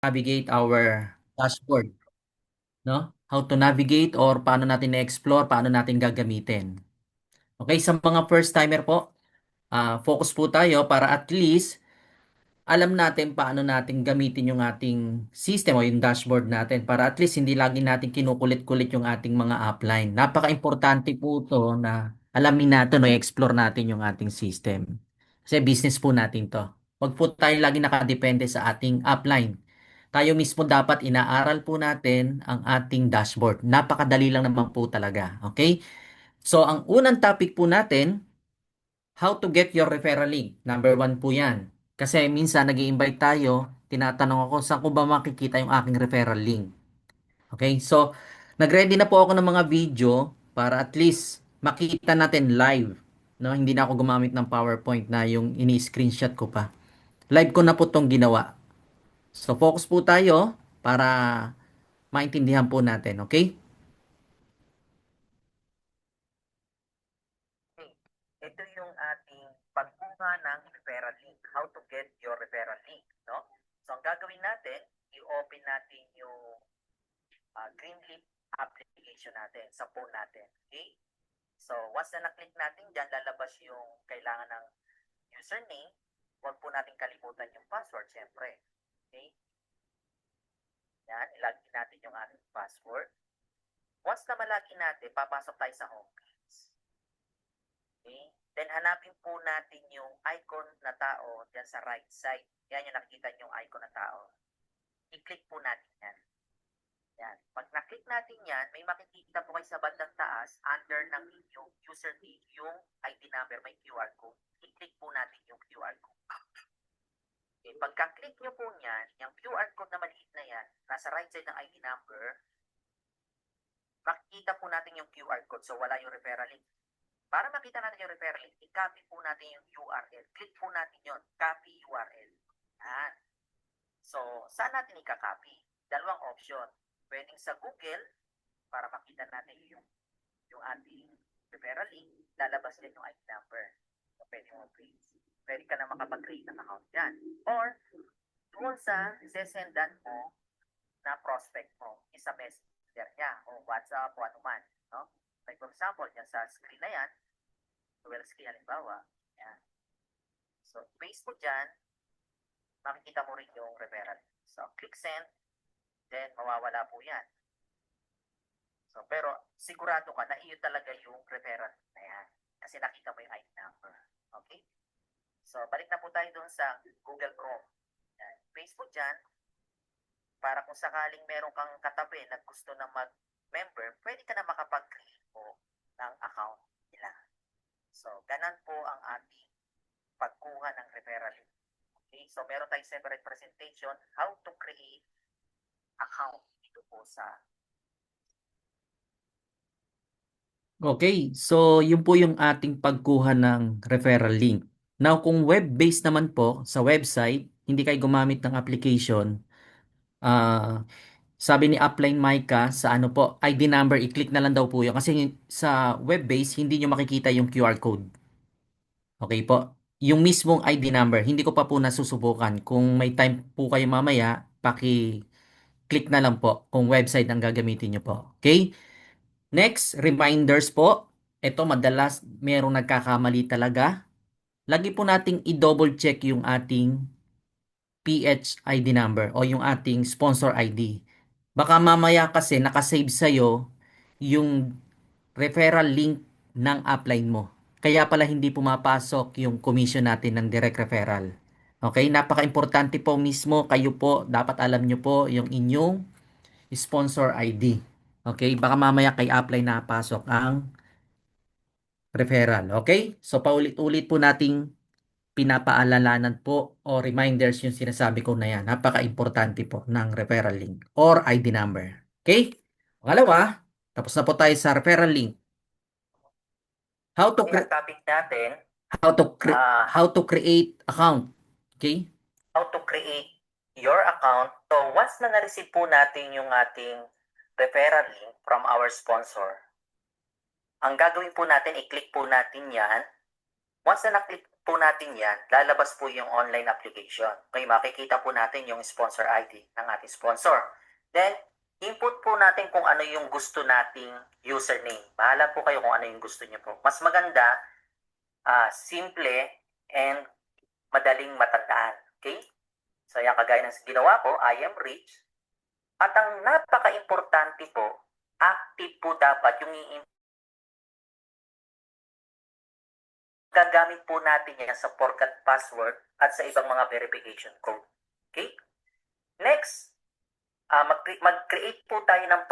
navigate our dashboard, no? How to navigate or paano natin na-explore, paano natin gagamitin. Okay, sa mga first timer po, focus po tayo para at least alam natin paano natin gamitin yung ating system o yung dashboard natin para at least hindi lagi natin kinukulit-kulit yung ating mga upline. Napaka-importante po to na alamin natin o explore natin yung ating system. Kasi business po natin to. Huwag po tayo lagi nakadepende sa ating upline. Tayo mismo dapat inaaral po natin ang ating dashboard. Napakadali lang naman po talaga. Okay? So, ang unang topic po natin, how to get your referral link. Number one po yan. Kasi minsan nag invite tayo, tinatanong ako, saan ko ba makikita yung aking referral link? Okay, so nag-ready na po ako ng mga video para at least makita natin live. No? Hindi na ako gumamit ng PowerPoint na yung ini-screenshot ko pa. Live ko na po itong ginawa. So focus po tayo para maintindihan po natin, okay? Okay. Ito yung ating pagkuha ng referral link. How to get your referral link, no? So, ang gagawin natin, i-open natin yung Greenleaf application natin sa phone natin. Okay? So, once na na-click natin dyan, lalabas yung kailangan ng username. Huwag po natin kalimutan yung password, syempre. Okay? Yan, ilagin natin yung ating password. Once na malagin natin, papasok tayo sa homepage. Okay? Then hanapin po natin yung icon na tao dyan sa right side. Yan yung nakikita yung icon na tao. I-click po natin yan. Yan. Pag na-click natin yan, may makikita po kayo sa bandang taas under ng inyong username, yung ID number, may QR code. I-click po natin yung QR code. Okay. Pagka-click nyo po yan, yung QR code na maliit na yan, nasa right side ng ID number, makikita po natin yung QR code. So, wala yung referral link. Para makita natin yung referral link, i-copy po natin yung URL. Click po natin yun, copy URL. Yan. So, saan natin i-copy? Dalawang option. Pwedeng sa Google, para makita natin yung ating referral link, lalabas din yung ID number. So, pwede mo pwede ka na makapag-create ng account dyan. Or, doon sa sesendan mo na prospect mo, isa messenger niya, o WhatsApp, o anuman. No? Like for example, yan sa screen na yan, dual screen halimbawa, yan. So, paste mo dyan, makikita mo rin yung referral. So, click send, then mawawala po yan. So, pero sigurado ka na iyo talaga yung referral na yan. Kasi nakita mo yung ID number. Okay? So, balik na po tayo doon sa Google Chrome. Yan. Paste mo dyan, para kung sakaling meron kang katabi na gusto na mag-member, pwede ka na makapag-create po ng account nila. So, ganan po ang ating pagkuha ng referral link. Okay? So, meron tayong separate presentation how to create account dito po sa. Okay, so yun po yung ating pagkuha ng referral link. Now, kung web-based naman po sa website, hindi kayo gumamit ng application, sabi ni Upline Micah sa ano po, ID number, i-click na lang daw po yun. Kasi sa web-based, hindi nyo makikita yung QR code. Okay po? Yung mismong ID number, hindi ko pa po nasusubukan. Kung may time po kayo mamaya, paki-click na lang po kung website ang gagamitin nyo po. Okay? Next, reminders po. Ito madalas merong nagkakamali talaga. Lagi po nating i-double check yung ating PH ID number o yung ating sponsor ID. Baka mamaya kasi nakasave sa'yo yung referral link ng upline mo. Kaya pala hindi pumapasok yung commission natin ng direct referral. Okay, napaka-importante po mismo kayo po, dapat alam nyo po yung inyong sponsor ID. Okay, baka mamaya kay upline napasok ang referral. Okay, so paulit-ulit po nating pinapaalalanan po o reminders yung sinasabi ko na yan. Napaka-importante po ng referral link or ID number. Okay? Pangalawa, tapos na po tayo sa referral link. How to create topic natin, how to create account. Okay? How to create your account. So once na na-receive po natin yung ating referral link from our sponsor, ang gagawin po natin, i-click po natin yan. Once na na-click po natin yan, lalabas po yung online application. Okay, makikita po natin yung sponsor ID ng ating sponsor. Then, input po natin kung ano yung gusto nating username. Bahala po kayo kung ano yung gusto niyo po. Mas maganda, simple, and madaling matandaan. Okay? So, yan kagaya ng ginawa ko, I am rich. At ang napaka-importante po, active po dapat yung gagamit po natin yan sa forgot password at sa ibang mga verification code. Okay? Next, mag-create po tayo ng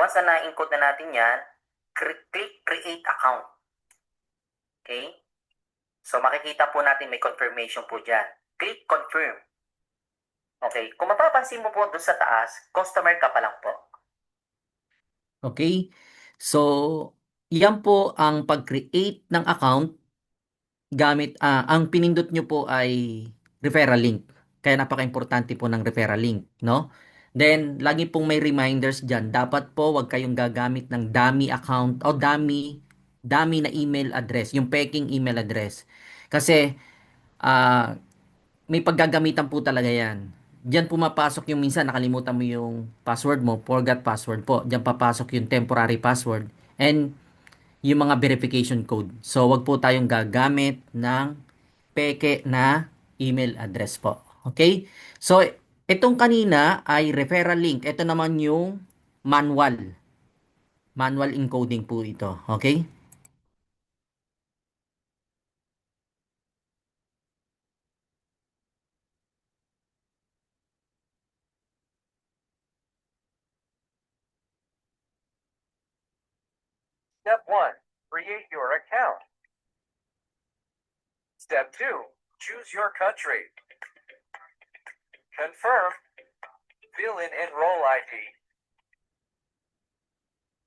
once na na-encode na natin yan, click create account. Okay? So makikita po natin may confirmation po dyan. Click confirm. Okay, kung mapapansin mo po doon sa taas, customer ka pa lang po. Okay? So, yan po ang pag-create ng account gamit, ang pinindot nyo po ay referral link. Kaya napaka-importante po ng referral link, no? Then, lagi pong may reminders dyan. Dapat po wag kayong gagamit ng dummy account o dummy na email address, yung peking email address. Kasi, may paggagamitan po talaga yan. Diyan pumapasok yung minsan nakalimutan mo yung password mo, forgot password po. Diyan papasok yung temporary password and yung mga verification code. So, wag po tayong gagamit ng peke na email address po. Okay? So, itong kanina ay referral link. Ito naman yung manual. Manual encoding po ito. Okay? Step 1. Create your account. Step 2. Choose your country. Confirm. Fill in enroll ID.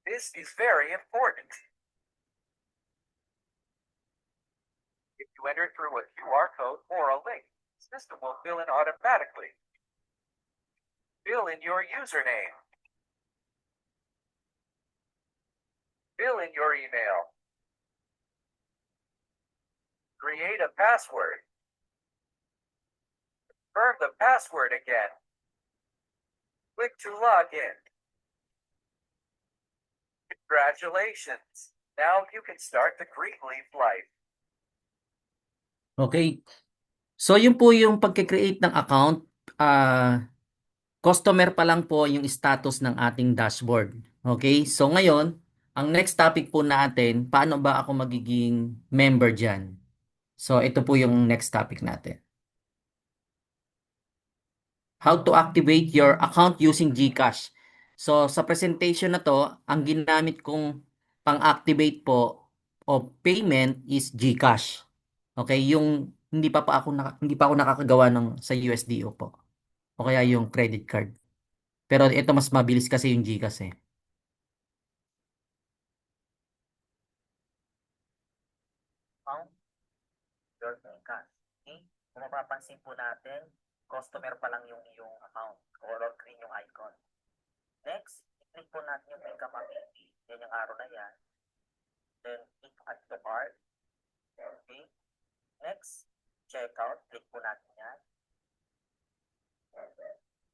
This is very important. If you enter through a QR code or a link, the system will fill in automatically. Fill in your username. Fill in your email. Create a password. Confirm the password again. Click to log in. Congratulations! Now you can start the Greenleaf life. Okay. So, yun po yung pagkikreate ng account. Customer pa lang po yung status ng ating dashboard. Okay? So, ngayon, ang next topic po natin, paano ba ako magiging member dyan? So, ito po yung next topic natin. How to activate your account using GCash. So, sa presentation na to, ang ginamit kong pang-activate po o payment is GCash. Okay, yung hindi pa ako nakakagawa ng sa USDO po. O kaya yung credit card. Pero ito mas mabilis kasi yung GCash eh. Your GCash. Okay? Kung mapapansin po natin, customer pa lang yung iyong account. Color green yung icon. Next, i-click po natin yung income ability. Yan yung arrow na yan. Then, click add to cart. Okay. Next, checkout. Click po natin yan.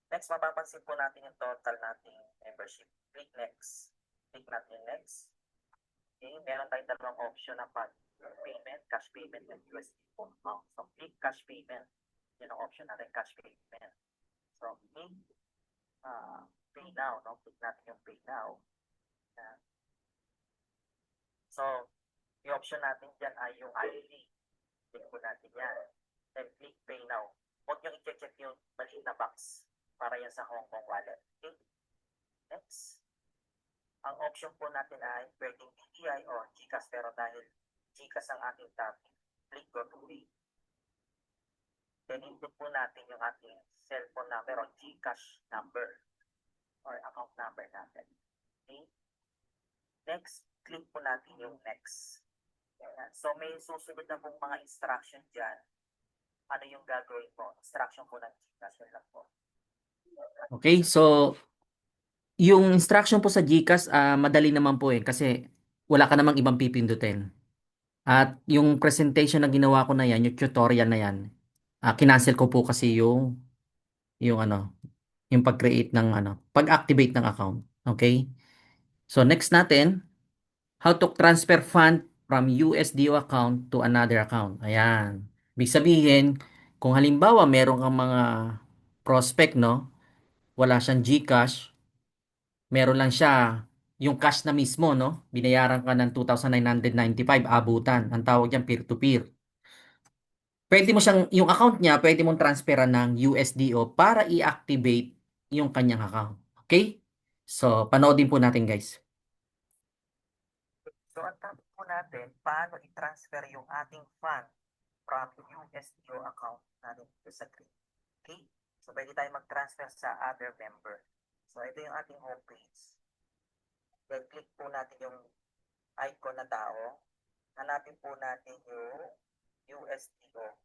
Next, mapapansin po natin yung total nating membership. Click next. Click natin yung next. Okay, meron tayong dalawang option na payment, cash payment, and USD phone account. So, click cash payment. Yan ang option natin, cash payment. So, click pay now. No? Click natin yung pay now. Yan. So, yung option natin dyan ay yung ID. Click po natin yan. Then, click pay now. Huwag nyo i-check yung maliit na box para yan sa Hong Kong wallet. Okay? Next. Ang option po natin ay pwedeng BPI or GCash, pero dahil GCash ang ating topic, click go to pay. Then input po natin yung ating cellphone number or GCash number or account number natin. Okay? Next, click po natin yung next. So may susunod na pong mga instruction dyan. Ano yung gagawin po? Instruction po ng GCash lang po. Okay, so Yung instruction po sa GCash, madali naman po eh kasi wala ka namang ibang pipindutin. At yung presentation na ginawa ko na yan, yung tutorial na yan, kinancel ko po kasi yung ano, yung pag-create ng ano, pag-activate ng account. Okay? So next natin, how to transfer fund from USDO account to another account. Ayan. Ibig sabihin, kung halimbawa meron kang mga prospect, no? Wala siyang GCash, meron lang siya yung cash na mismo, no? Binayaran ka ng 2,995 abutan. Ang tawag diyan peer-to-peer. Pwede mo siyang, yung account niya, pwede mong transferan ng USDO para i-activate yung kanyang account. Okay? So, panoodin po natin, guys. So, ang topic po natin, paano i-transfer yung ating fund from USDO account natin dito sa Green. Okay? So, pwede tayo mag-transfer sa other member. So, ito yung ating homepage. Then, click po natin yung icon na tao. Hanapin po natin yung USDO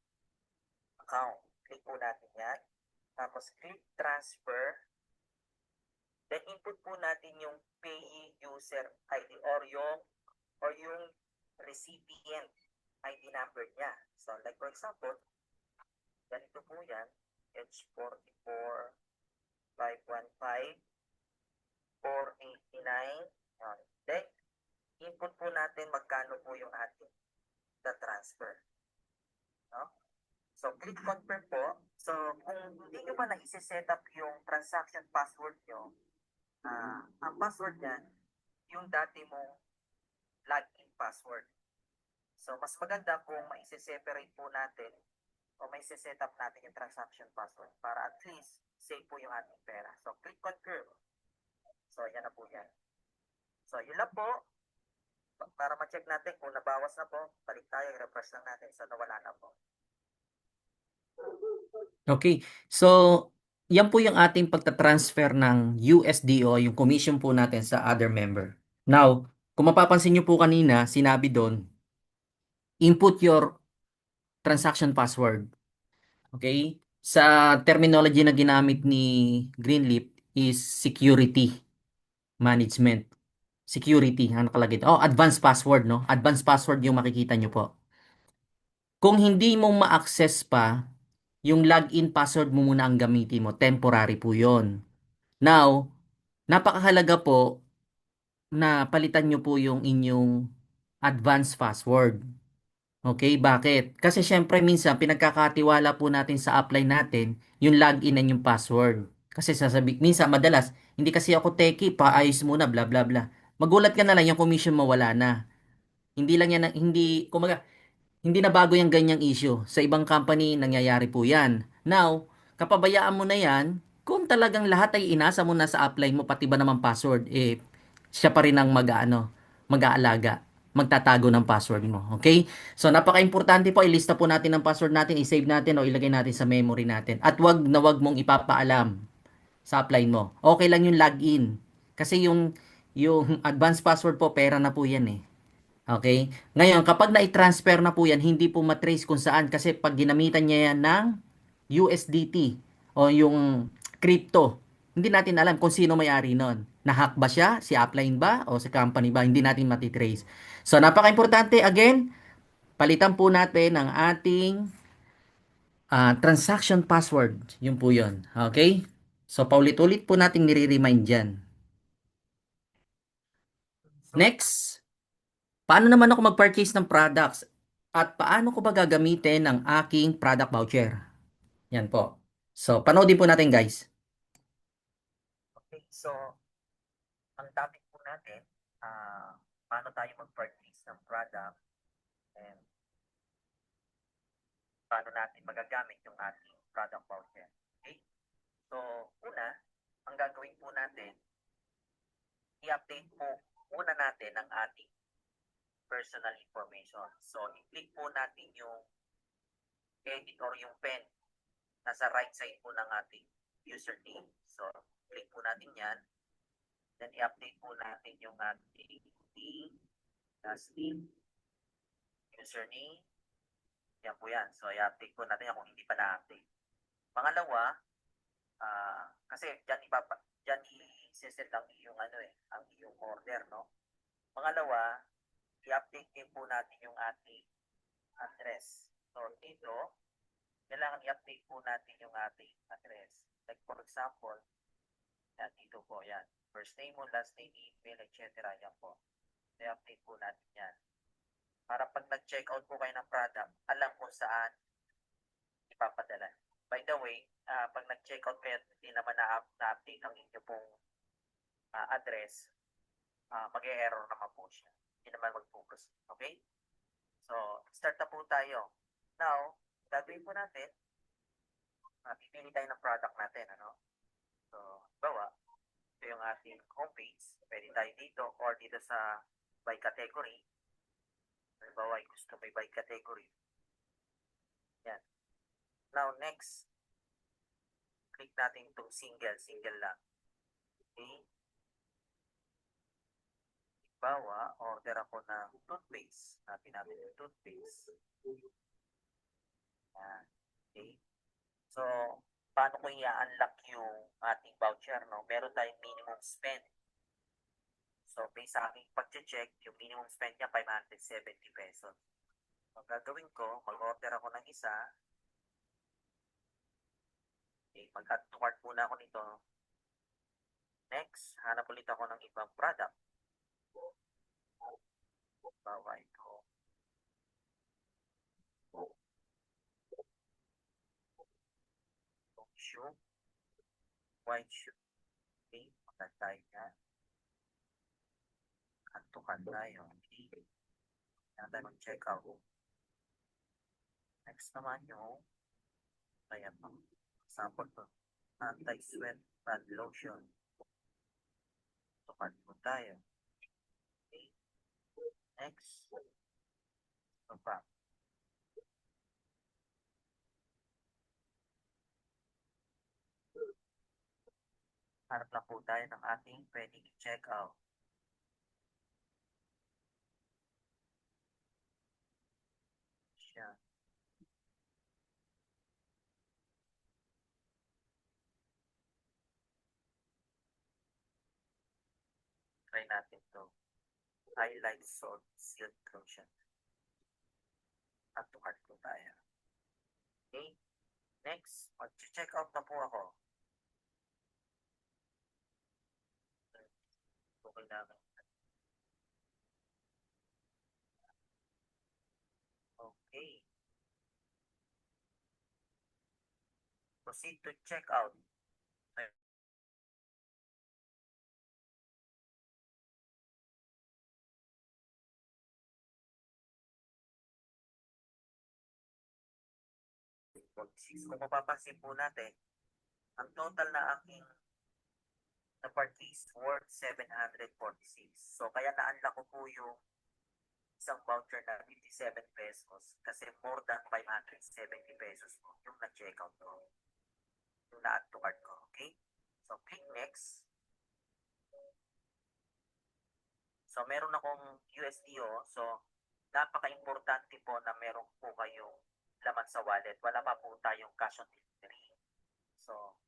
account. Click po natin yan. Tapos, click transfer. Then, input po natin yung payee user ID or yung recipient ID number niya. So, like for example, ganito po yan, H44 515 489. Then, input po natin magkano po yung ating the transfer. No? So, click confirm po. So, kung hindi nyo pa na-set up yung transaction password nyo, ang password niyan, yung dati mong login password. So, mas maganda kung mai-separate po natin o may set up natin yung transaction password para at least safe po yung ating pera. So, click confirm. So, yan na po yan. So, yun lang po. Para ma-check natin kung nabawas na po, balik tayo, refresh lang natin. So, nawala na po. Okay. So, yan po yung ating pagta-transfer ng USDO, yung commission po natin sa other member. Now, kung mapapansin nyo po kanina, sinabi doon, input your transaction password. Okay? Sa terminology na ginamit ni Greenleaf is security management. Security, ang nakalagay. Oh, advanced password, no? Advanced password yung makikita nyo po. Kung hindi mo ma-access pa, yung login password mo muna ang gamitin mo. Temporary po yon. Now, napakahalaga po na palitan nyo po yung inyong advanced password. Okay, bakit? Kasi syempre minsan pinagkakatiwala po natin sa upline natin yung login and yung password. Kasi minsan madalas, hindi kasi ako techie, paayos muna, bla bla bla. Magulat ka na lang yung commission mo wala na. Hindi lang yan, hindi, kumaga, hindi na bago yung ganyang issue. Sa ibang company, nangyayari po yan. Now, kapabayaan mo na yan, kung talagang lahat ay inasa mo na sa upline mo, pati ba naman password, siya pa rin ang mag-aalaga, magtatago ng password mo. Okay? So, napaka-importante po, ilista po natin ang password natin, i-save natin o ilagay natin sa memory natin. At wag mong ipapaalam sa upline mo. Okay lang yung login. Kasi yung advanced password po, pera na po yan eh. Okay? Ngayon, kapag na-transfer na po yan, hindi po matrace kung saan kasi pag ginamitan niya yan ng USDT o yung crypto, hindi natin alam kung sino may-ari nun. Nahack ba siya? Si upline ba? O si company ba? Hindi natin matitrace. So, napaka-importante, again, palitan po natin ang ating transaction password. Yun po yun. Okay? So, paulit-ulit po natin nire-remind dyan. Next, paano naman ako mag-purchase ng products? At paano ko ba gagamitin ang aking product voucher? Yan po. So, panoodin po natin guys. Okay, so, ang topic po natin, paano tayo mag-purchase ng product and paano natin magagamit yung ating product voucher. Okay? So, una, ang gagawin po natin, i-update po muna natin ang ating personal information. So, i-click po natin yung edit or yung pen nasa right side po ng ating username. So, click po natin yan. Then, i-update po natin yung ating last name, username. Yan po yan. So, i-update po natin yan kung hindi pa na-update. Pangalawa, kasi dyan iseset ang iyong ang iyong order, no? Pangalawa, i-update din po natin yung ating address. So dito, kailangan i-update po natin yung ating address. Like for example, yan, dito po, yan. First name mo, last name, email, etc. Yan po. I-update po natin yan. Para pag nag-checkout po kayo ng product, alam kung saan ipapadala. By the way, pag nag-checkout kayo at hindi naman na-update ang inyo pong address, mag-e-error naman po siya. Hindi naman mag-focus. Okay? So, start na po tayo. Now, gagawin po natin, pipili tayo ng product natin. Ano? So, bawa, ito yung ating homepage. Pwede tayo dito or dito sa by category. Halimbawa, gusto may by category. Yan. Now, next, click natin itong single lang. Okay? Halimbawa, order ako ng toothpaste. Natin yung toothpaste. Yan. Okay? So, paano ko i-unlock yung ating voucher, no? Meron tayong minimum spend. So, based sa aking pag-check, yung minimum spend niya, 570 pesos. So, gagawin ko, mag-order ako ng isa. Okay, mag-add to cart muna ako nito. Next, hanap ulit ako ng ibang product. Bawa ito. Shoe. White shoe. Okay, mag-add tayo yan. Add to cart tayo. Okay. Yan tayo mag-check out. Next naman yung ayan po. Sample to. Anti-sweat pad lotion. Tukad po tayo. Okay. Next. Ito pa. Hanap lang po tayo ng ating pwedeng i-check out. Siya. Try natin to. Highlight Salt Silk Lotion. At tukad po tayo. Okay. Next, mag-check out na po ako. Okay namin. Okay. Proceed to check out. Kung mapapansin po natin, ang total na aking na purchase worth 746. So, kaya na-unlock ko po yung isang voucher na 57 pesos kasi more than 570 pesos po yung na-checkout ko. Yung na-add to cart ko. Okay? So, click next. So, meron akong USDO. So, napaka-importante po na meron po kayong laman sa wallet. Wala pa po tayong cash on delivery. So,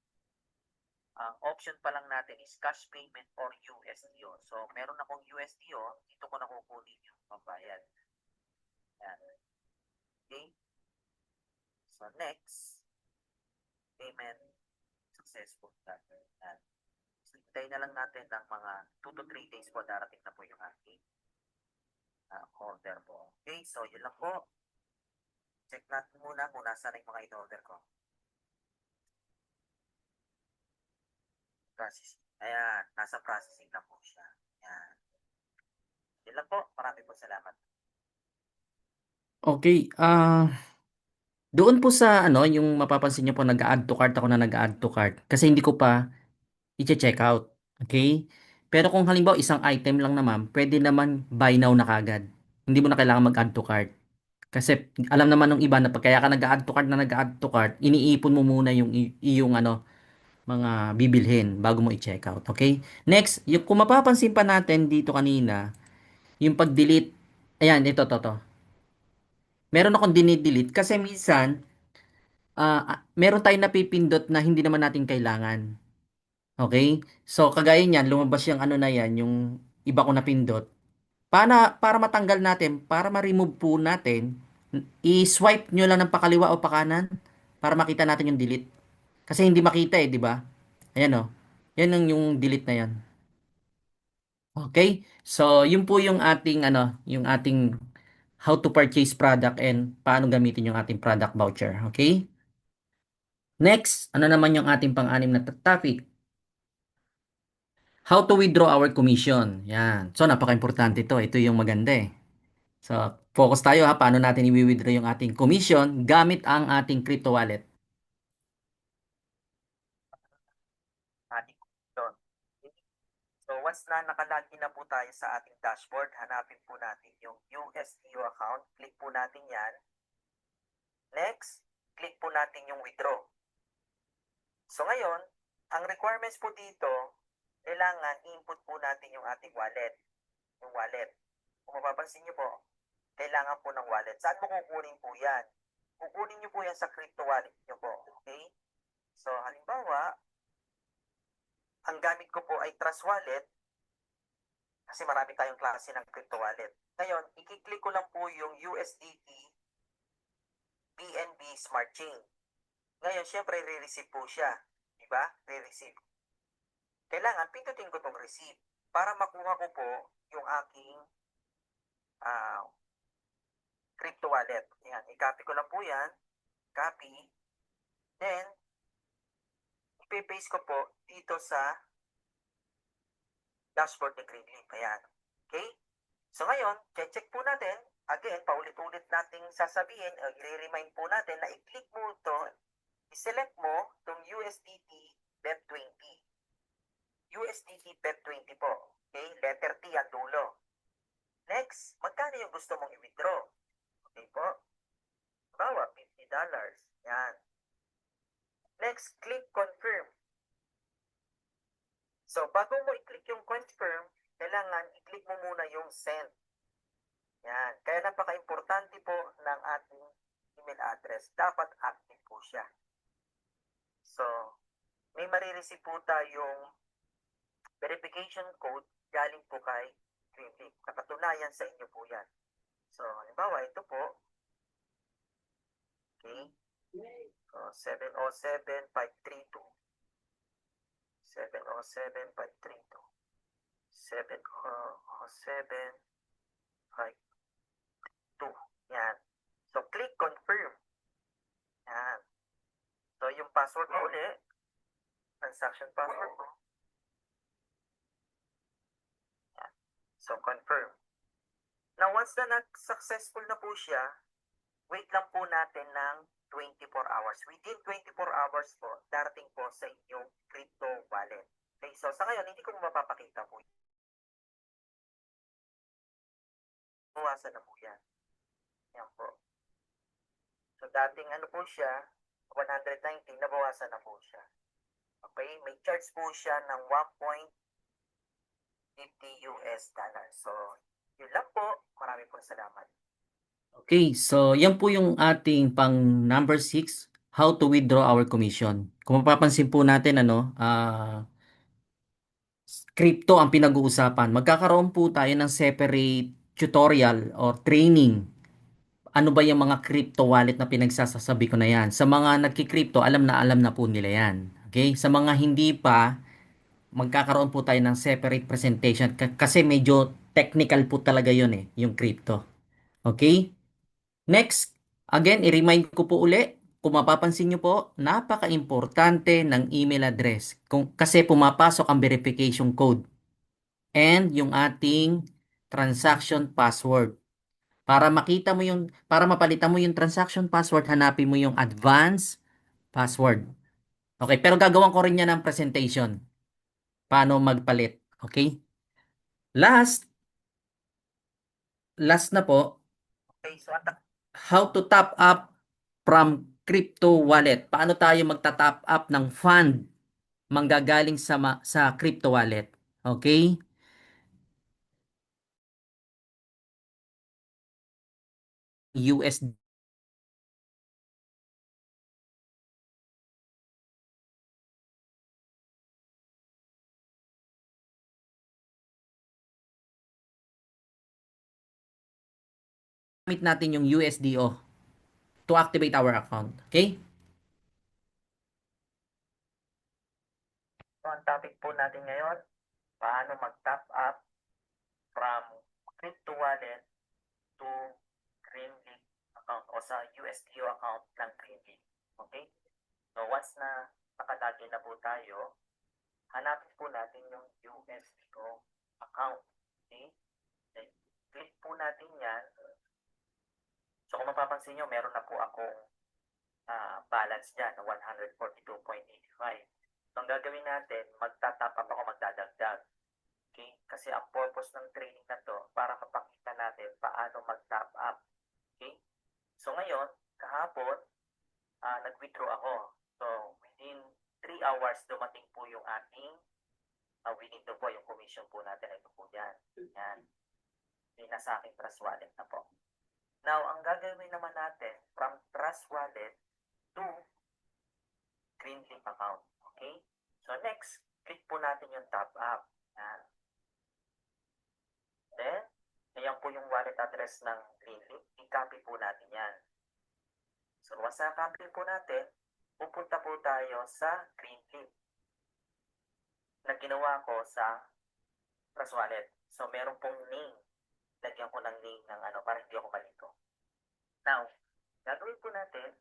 ang option pa lang natin is cash payment or USDO. So, meron akong USDO. Dito ko na kukunin yung pambayad. Yan. Okay? So, next. Payment successful. Yan. So, hintayin na lang natin ng mga 2 to 3 days po. Darating na po yung ating order po. Okay? So, yun lang po. Check natin muna kung nasa na yung mga in-order ko. Processing. Ayan, nasa processing na po siya. Ayan. Yun lang po. Marami po salamat. Okay, doon po sa ano, yung mapapansin niyo po nag-add to cart ako na nag-add to cart kasi hindi ko pa i-check out. Okay? Pero kung halimbawa isang item lang naman, pwede naman buy now na kagad. Hindi mo na kailangan mag-add to cart. Kasi alam naman ng iba na pag kaya ka nag-add to cart na nag-add to cart, iniipon mo muna yung iyong ano, mga bibilhin bago mo i-check out. Okay? Next, yung kung mapapansin pa natin dito kanina, yung pag-delete, ayan, ito. Meron akong dinidelete kasi minsan, meron tayong napipindot na hindi naman natin kailangan. Okay? So, kagaya niyan, lumabas yung ano na yan, yung iba ko napindot. Para matanggal natin, para ma-remove po natin, i-swipe nyo lang ng pakaliwa o pakanan para makita natin yung delete. Kasi hindi makita eh, di ba? Ayan o. Yan yung delete na yan. Okay? So, yun po yung ating ano, yung ating how to purchase product and paano gamitin yung ating product voucher. Okay? Next, ano naman yung ating pang-anim na topic? How to withdraw our commission. Yan. So, napaka-importante to. Ito yung maganda eh. So, focus tayo ha. Paano natin i-withdraw yung ating commission gamit ang ating crypto wallet. Ating doon. So once na nakalagin na po tayo sa ating dashboard, hanapin po natin yung USDO account. Click po natin yan. Next, click po natin yung withdraw. So ngayon, ang requirements po dito, kailangan i-input po natin yung ating wallet. Yung wallet. Kung mapapansin nyo po, kailangan po ng wallet. Saan mo kukunin po yan? Kukunin nyo po yan sa crypto wallet nyo po. Okay? So halimbawa, ang gamit ko po ay Trust Wallet kasi marami tayong klase ng crypto wallet. Ngayon, i-click ko lang po yung USDT BNB Smart Chain. Ngayon, syempre, re-receive po siya. Diba? Re-receive. Kailangan, pindutin ko tong receive para makuha ko po yung aking uh, crypto wallet. Yan, i-copy ko lang po yan. Copy. Then, ipe-paste ko po dito sa dashboard ni Greenleaf. Ayan. Okay? So ngayon, check po natin. Again, paulit-ulit nating sasabihin, i-remind po natin na i-click mo ito, i-select mo itong USDT BEP20. USDT BEP20 po. Okay? Letter T ang dulo. Next, magkano yung gusto mong i-withdraw? Okay po? Bawa, $50. Yan. Next, click confirm. So, bago mo i-click yung confirm, kailangan i-click mo muna yung send. Yan. Kaya napaka-importante po ng ating email address. Dapat active po siya. So, may marireceive po tayong verification code galing po kay Greenleaf. Nakatunayan sa inyo po yan. So, halimbawa, ito po. Okay. So, 707-532. 707-532. 707-532. Yan. So, click confirm. Yan. So, yung password mo ulit, transaction password mo. Yan. So, confirm. Now, once na successful na po siya, wait lang po natin ng 24 hours. Within 24 hours po, darating po sa inyong crypto wallet. Okay, so sa ngayon, hindi ko mapapakita po. Buwasan na po yan. Yan po. So, dating ano po siya, 190, nabawasan na po siya. Okay, may charge po siya ng 1.50 US dollar. So, yun lang po. Maraming po salamat. Okay, so yan po yung ating pang number 6, how to withdraw our commission. Kung mapapansin po natin, ano, crypto ang pinag-uusapan. Magkakaroon po tayo ng separate tutorial or training. Ano ba yung mga crypto wallet na pinagsasasabi ko na yan? Sa mga nagki-crypto, alam na po nila yan. Okay? Sa mga hindi pa, magkakaroon po tayo ng separate presentation kasi medyo technical po talaga yun eh, yung crypto. Okay? Next, again, i-remind ko po uli, kung mapapansin nyo po, napaka-importante ng email address kasi pumapasok ang verification code and yung ating transaction password. Para mapalitan mo yung transaction password, hanapin mo yung advanced password. Okay, pero gagawan ko rin yan ng presentation. Paano magpalit. Okay? Last, last na po, Okay, so how to top up from crypto wallet. Paano tayo magta-top up ng fund manggagaling sa crypto wallet? Okay? USD gamit natin yung USDO to activate our account. Okay? So, ang topic po natin ngayon, paano mag-top up from crypto wallet to Greenleaf account o sa USDO account ng Greenleaf. Okay? So, once na nakalagin na po tayo, hanapin po natin yung USDO account. Okay? Then, click po natin yan. So, kung mapapansin nyo, meron na po akong balance dyan, 142.85. So, ang gagawin natin, magtatap up ako, magdadagdag. Okay? Kasi ang purpose ng training na to, para mapakita natin paano mag-top up. Okay? So, ngayon, kahapon, nag-withdraw ako. So, within 3 hours, dumating po yung ating within to po yung commission po natin. Ito po yan. Yan. Yung nasa aking Trust Wallet na po. Now, ang gagawin naman natin, from Trust Wallet to Greenleaf account. Okay? So, next, click po natin yung top up. Yan. Then, ayan po yung wallet address ng Greenleaf. I-copy po natin yan. So, once na-copy po natin, pupunta po tayo sa Greenleaf na ginawa ko sa Trust Wallet. So, meron pong name. Lagyan ko ng name ng para hindi ako malito. Now, gagawin po natin,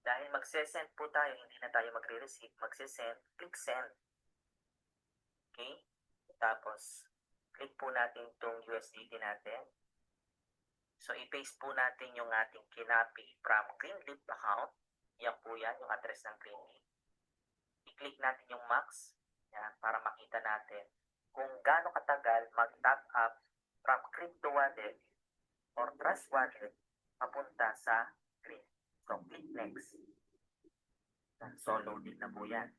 dahil magse-send po tayo, hindi na tayo magre-receive, magse-send, click send. Okay? Tapos, click po natin itong USDT natin. So, i-paste po natin yung ating kinapi from Greenleaf account. Yan po yan, yung address ng Greenleaf. I-click natin yung max, yan, para makita natin kung gaano katagal mag-top up from crypto wallet or Trust Wallet papunta sa Green. So, click next. So, loading na po yan.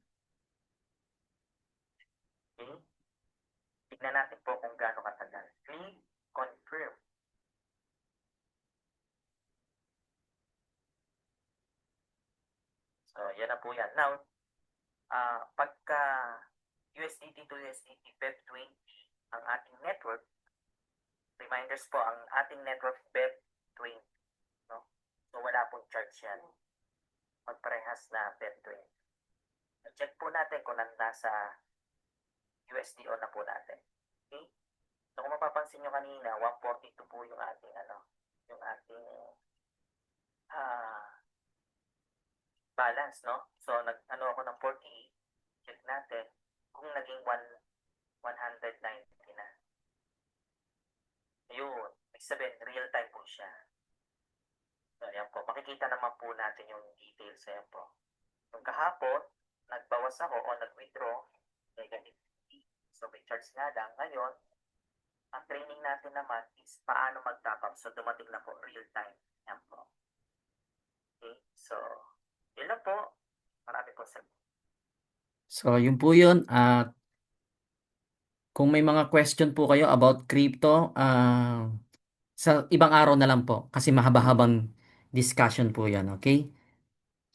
Okay? Tignan natin po kung gaano katagal. Click confirm. So, yan na po yan. Now, pagka USDT to USDT BEP20 ang ating network, reminders po, ang ating network BEP20. No? So, wala pong charge yan. Magparehas na BEP20. Check po natin kung nasa USDO na po natin. Okay? So, kung mapapansin nyo kanina, 142 po yung ating yung ating balance, no? So, ako ng 48. Check natin kung naging 190 na. Ayun. Ibig sabihin, real time po siya. So, ayan po. Makikita naman po natin yung details. Ayan po. Yung kahapon, nagbawas ako o nag-withdraw. So, may charge nga lang. Ngayon, ang training natin naman is paano mag-top up. So, dumating na po real time. Ayan po. Okay. So, yun lang po. Marami po sa... So, yun po yun. Kung may mga question po kayo about crypto, sa ibang araw na lang po. Kasi mahaba-habang discussion po yan. Okay?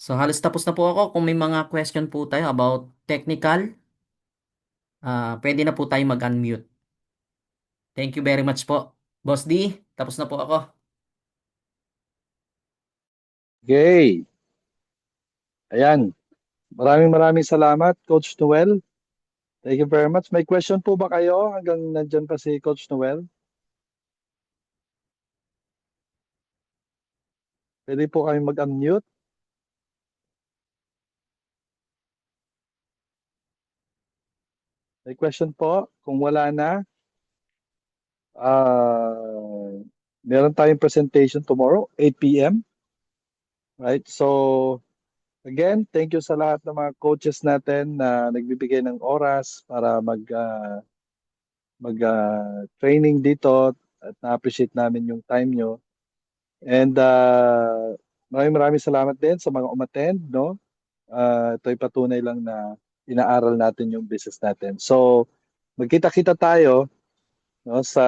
So, halos tapos na po ako. Kung may mga question po tayo about technical, pwede na po tayo mag-unmute. Thank you very much po. Boss D, tapos na po ako. Okay. Ayan. Maraming salamat, Coach Noel. Thank you very much. May question po ba kayo hanggang nandyan pa si Coach Noel? Pwede po kayong mag-unmute. May question po? Kung wala na, meron tayong presentation tomorrow, 8 p.m. Right? So, again, thank you sa lahat ng mga coaches natin na nagbibigay ng oras para mag-training dito at na-appreciate namin yung time nyo. And maraming salamat din sa mga umattend, no? Ito'y patunay lang na inaaral natin yung business natin. So, magkita-kita tayo, no, sa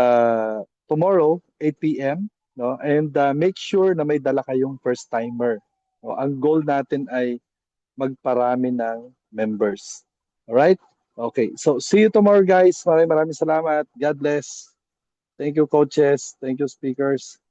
tomorrow, 8 p.m., no? And make sure na may dala kayong first timer. No? Ang goal natin ay magparami ng members. Alright? Okay. So, see you tomorrow, guys. Maraming salamat. God bless. Thank you, coaches. Thank you, speakers.